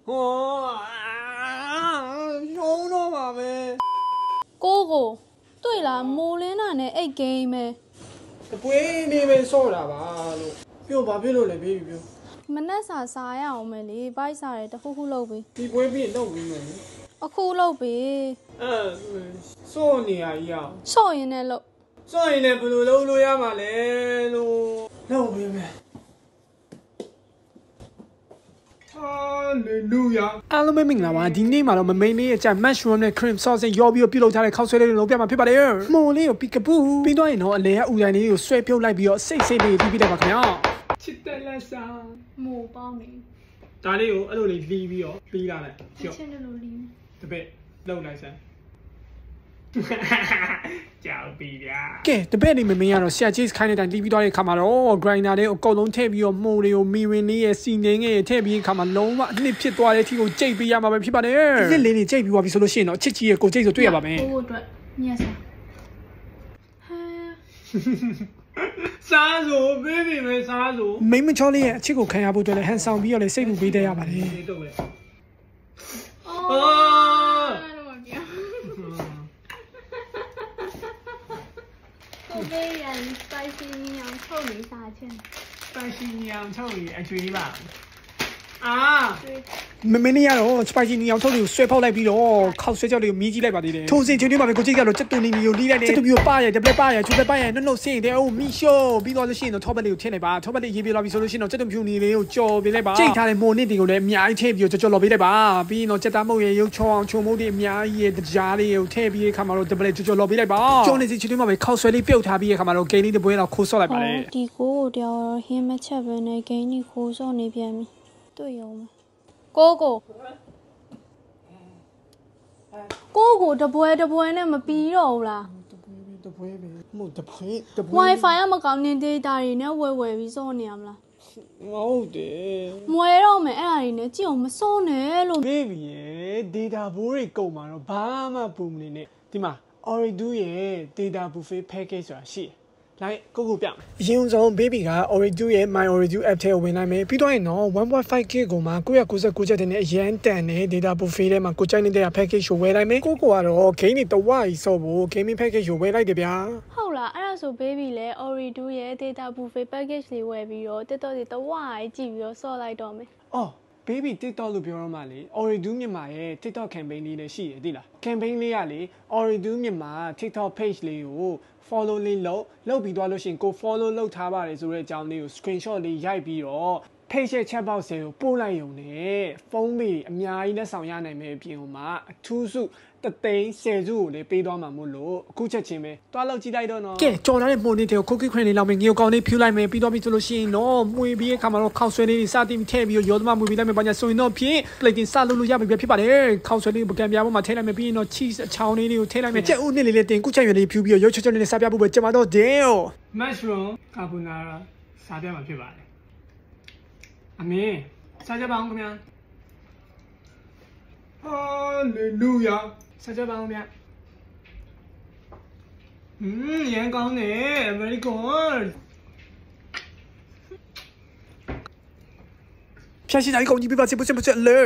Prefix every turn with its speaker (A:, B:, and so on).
A: 凶了嘛呗。
B: 哥哥，对了，莫连那呢爱 game 咩？
A: 不会你们说了吧？表吧表了别表。
B: မနဲ့စားရအောင်မယ်လေဘိုက်စားတယ်တခုခုလုပ်ပြီ
A: ဒီပွဲပြီးတော့ဝင်မယ်
B: အခုလုပ်ပြီ
A: စောနေရကြီးအောင်
B: ဆော့ရင်လည်းလုပ်
A: စောရင်လည်းဘယ်လိုလုပ်လို့ရမှာလဲလို့လုပ်ပေးမယ်ဟာလေလုယာအားလုံးပဲမင်္ဂလာပါဒီနေ့မှာတော့မမိန်လေးရဲ့ကြိုင် mushroom နဲ့ cream sauce နဲ့ရောပြီးတော့ပြုလုပ်ထားတဲ့ခောက်ဆွဲလေးတွေလုံးပြမှာဖြစ်ပါတယ်မှုန်လေးကိုပီကပူပြီးတော့ရင်တော့အလဲအူရိုင်လေးကိုဆွဲပြုတ်လိုက်ပြီးတော့စိတ်စိတ်လေးပြီးတယ်ပါခင်ဗျာချစ်တယ်လက်ဆောင်
B: မို့ပေါင်းနေ
A: ဒါလေးကိုအဲ့လိုလေးလီးပြီးတော့ပြီးလာလိုက်
B: ချစ်တယ်လို့လီး
A: တပည့်လုံလိုက်စမ်းကြောက်ပြီဗျာကဲတပည့်နေမမင်းကတော့ဆရာကြီးခိုင်းတဲ့အတိုင်းတီးပြီးသွားတဲ့ခါမှာတော့ grinder လေးကိုအကုန်လုံးထည့်ပြီးတော့မှုန်တွေကိုမီဝင်လေးရဲ့စီနေငယ်ရဲ့ထည့်ပြီးခါမှာလုံးဝအနစ်ဖြစ်သွားတဲ့အထိကိုကြိတ်ပေးရမှာပဲဖြစ်ပါတယ်ဒီလေးလေးကြိတ်ပြီးသွားပြီဆိုလို့ရှိရင်တော့ချစ်ကြီးရဲ့ကိုကြိတ်ဆိုတွေ့ရပါမယ်
B: ဟိုအတွက်ညက်စား
A: စားစို့ဘေးဘီပဲစားစို့မိမချောလေးရဲ့အချစ်ကိုခံရဖို့အတွက်လည်းဟန်ဆောင်ပြီးတော့လည်းစိတ်ပူပေးတတ်ရပါတယ်တော့လေ
B: ကိုဘေးရန် spicy ညောင်ထုတ်နေစားခြင်း
A: spicy ညောင်ထုတ်နေအကျွေးပါမင်းနေရတော့ spicy ညောင်ထုတ်တွေကိုဆွဲဖောက်လိုက်ပြီးတော့ခောက်ဆွဲကြောက်တွေကိုမြည်ကြည့်လိုက်ပါသေးတယ်ထိုးစင်ချင်းတွေမှာပဲကိုကြည့်ကြတော့စက်တူနီနီကိုလီးလိုက်တယ်စက်တူမျိုးပါရဒပလက်ပါရချူပက်ပါရနှုတ်ဆင်းတယ်အိုးမီရှိုးပြီးတော့လို့ရှိရင်တော့ထောပတ်လေးကိုထည့်လိုက်ပါထောပတ်လေးရေးပြလာပြီဆိုလို့ရှိရင်တော့စက်တူဖြူနီလေးကိုကြော်ပေးလိုက်ပါကြိတ်ထားတဲ့မိုနစ်တွေကိုလည်းအများကြီးထည့်ပြီးတော့ကြော်လော်ပေးလိုက်ပါပြီးရင်တော့စက်သားမုတ်ရဲ့ရုပ်ချောအောင်ချုံမုတ်တွေအများကြီးရဲ့ကြားလေးကိုထည့်ပြီးခါမှာတော့ဒပလက်ကြော်လော်ပေးလိုက်ပါကြော်နေစီချူတွေမှာပဲခောက်ဆွဲလေးပြုတ်ထားပြီးခါမှာတော့ဂိမ်းလေးတစ်ပွဲတော့ခိုးဆော့လိုက်ပါလေ
B: ဒီကိုတရားဟင်းမချက်ပဲနဲ့ဂိမ်းကြီးခိုးဆော့နေပြန်ပြီတွေ့ရုံကိုတပွဲနဲ့မပြီးတော့ဘူးလား
A: တပွဲပဲမဟုတ်တပွဲ
B: Wi-Fi ကမကောင်းနေ data တွေနဲ့ဝယ်ပြီးစောနေရမလား
A: ဟုတ်တယ်
B: မွဲတော့မယ်အဲ့ဒါတွေနဲ့ကြည့်အောင်မစောနဲ့လို့
A: baby ရဲ့ data ဘိုးတွေကုန်မှာတော့ဘာမှပူမနေနဲ့ဒီမှာ Oridu ရဲ့ data buffet package ဆိုတာရှိတယ်လိုက်ကိုပြမယ်အရင်ဆုံး baby က Oridu ရဲ့ my Oridu app ထဲကိုဝင်လိုက်မယ်ပြီးတော့ရင်တော့ 1.5K ကိုမှ999ကျပ်နဲ့အရန်တန်တဲ့ data buffet ထဲမှာကိုကြိုက်နေတဲ့ package ကိုဝယ်လိုက်မယ်ကိုကတော့ game တွေတဝါကြီးစော့ဖို့ gaming package ကိုဝယ်လိုက်တယ်ဗျာ
B: ဟုတ်လားအဲ့ဒါဆို baby လည်း Oridu ရဲ့ data buffet package လေးဝယ်ပြီးတော့ TikTok တွေတဝါကြီးကြည့်ပြီးတော့စော့လိုက်တော့မယ်
A: အော်baby TikTok လို့ပြောရမှာလေ Oridu မြန်မာရဲ့ TikTok campaign လေးလည်းရှိတယ်သိလား campaign လေးကလေ Oridu မြန်မာ TikTok page လေးကို follow လေးလုပ်ပြီးသွားလို့ရှိရင်ကို follow လုပ်ထားပါတယ်ဆိုတဲ့အကြောင်းလေးကို screenshot လေးရိုက်ပြီးတော့ page ရဲ့ chat box ကိုပို့လိုက်ရုံနဲ့ဖုန်းပေအများကြီးလက်ဆောင်ရနိုင်မယ်အပြင်ဟိုမှာအထူးစုတသိန်း10စုကိုလည်းပေးသွားမှာမို့လို့အခုချက်ချင်းပဲတွားလောက်ကြည့်လိုက်တော့နော်ကဲကြော်လာတဲ့မှုန်လေးတွေကို cookie cream လေးလောက်မယ်ငေကောင်းလေးဖြူလိုက်မယ်ပြီးတော့ပြီဆိုလို့ရှိရင်တော့မှုေပြီးအခါမှာတော့ခောက်ဆွဲလေးစတင်ထည့်ပြီးရောသမမှုေပြီးလိုက်မယ်ဘာညာဆိုရင်တော့ဖြင့် plating စလုပ်လို့ရပြီဖြစ်ပါတယ်ခောက်ဆွဲလေးပကံပြားပေါ်မှာထည့်လိုက်မယ်ပြီးရင်တော့ cheese အချောင်းလေးတွေကိုထည့်လိုက်မယ်ကြက်ဥနှစ်လေးတင်ကုချက်ရွယ်လေးဖြူပြီးတော့ရုပ်ချွတ်ချွတ်လေးနဲ့စားပြဖို့ပဲကျမတော့ deal mushroom carbonara စားပြမှာဖြစ်ပါတယ်အမေစားကြပါအောင်ခင်ဗျာဟာလေလုယာစားကြပါအောင်ဗျာရန်ကောင်းတယ် very good ဖြာရှိတိုင်းကုန်ကြီးပြပါစေဘုရားမချက်လေ